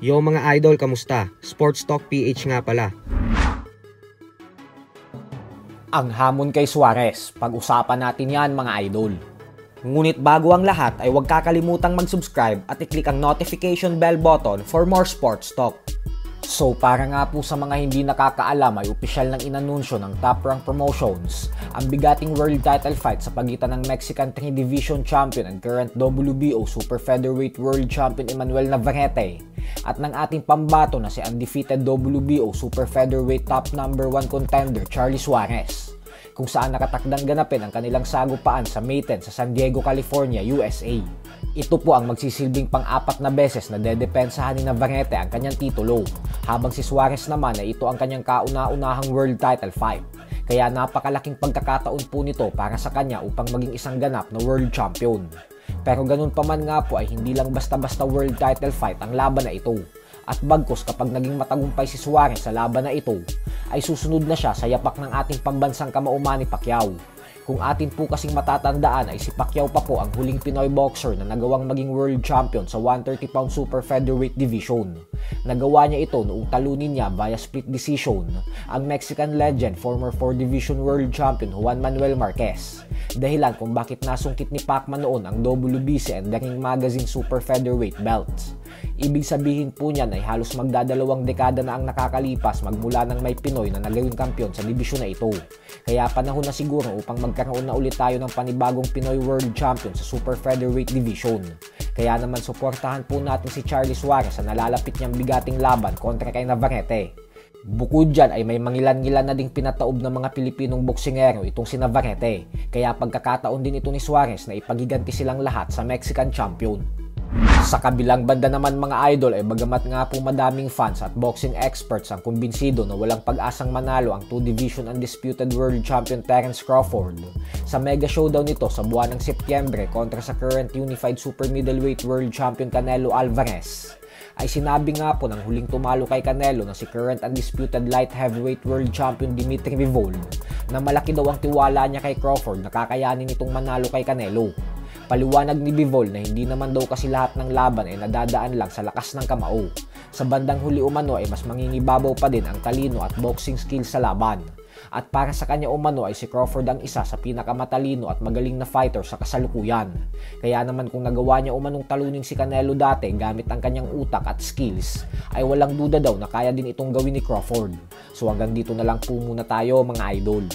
Yo mga idol, kamusta? Sports Talk PH nga pala. Ang hamon kay Suarez, pag-usapan natin yan mga idol. Ngunit bago ang lahat ay huwag kakalimutang mag-subscribe at i-click ang notification bell button for more sports talk. So para nga po sa mga hindi nakakaalam ay opisyal ng inanunsyo ng Top Rank Promotions ang bigating world title fight sa pagitan ng Mexican 3 Division Champion and current WBO Super Featherweight World Champion Emmanuel Navarrete at ng ating pambato na si undefeated WBO Super Featherweight Top No. 1 contender Charlie Suarez, kung saan nakatakdang ganapin ang kanilang sagupaan sa May 10 sa San Diego, California, USA. Ito po ang magsisilbing pang-apat na beses na dedepensahan ni Navarrete ang kanyang titulo, habang si Suarez naman ay ito ang kanyang kauna-unahang world title fight. Kaya napakalaking pagkakataon po nito para sa kanya upang maging isang ganap na world champion. Pero ganun pa man nga po ay hindi lang basta-basta world title fight ang laban na ito. At bagkus kapag naging matagumpay si Suarez sa laban na ito, ay susunod na siya sa yapak ng ating pambansang kamao Manny Pacquiao. Kung atin po kasing matatandaan ay si Pacquiao pa po ang huling Pinoy boxer na nagawang maging world champion sa 130-pound super featherweight division. Nagawa niya ito noong talunin niya via split decision ang Mexican legend former 4 division world champion Juan Manuel Marquez. Dahilan kung bakit nasungkit ni Pacman noon ang WBC and The Ring Magazine super featherweight belts. Ibig sabihin po niyan ay halos magdadalawang dekada na ang nakakalipas magmula nang may Pinoy na nagawing kampiyon sa dibisyon na ito. Kaya panahon na siguro upang magkaroon na ulit tayo ng panibagong Pinoy World Champion sa Super Featherweight Division. Kaya naman suportahan po natin si Charlie Suarez sa nalalapit niyang bigating laban kontra kay Navarrete. Bukod dyan ay may mangilan-ngilan na ding pinataob ng mga Pilipinong boksingero itong si Navarrete. Kaya pagkakataon din ito ni Suarez na ipagiganti silang lahat sa Mexican champion. Sa kabilang banda naman mga idol ay bagamat nga po madaming fans at boxing experts ang kumbinsido na walang pag-asang manalo ang 2-division undisputed world champion Terence Crawford sa mega showdown nito sa buwan ng Setyembre kontra sa current unified super middleweight world champion Canelo Alvarez, ay sinabi nga po ng huling tumalo kay Canelo na si current undisputed light heavyweight world champion Dimitri Bivol na malaki daw ang tiwala niya kay Crawford na kakayanin itong manalo kay Canelo. Paliwanag ni Bivol na hindi naman daw kasi lahat ng laban ay nadadaan lang sa lakas ng kamao. Sa bandang huli umano ay mas mangingibabaw pa din ang talino at boxing skills sa laban. At para sa kanya umano ay si Crawford ang isa sa pinakamatalino at magaling na fighter sa kasalukuyan. Kaya naman kung nagawa niya umanong talunin si Canelo dati gamit ang kanyang utak at skills, ay walang duda daw na kaya din itong gawin ni Crawford. So hanggang dito na lang po muna tayo mga idol.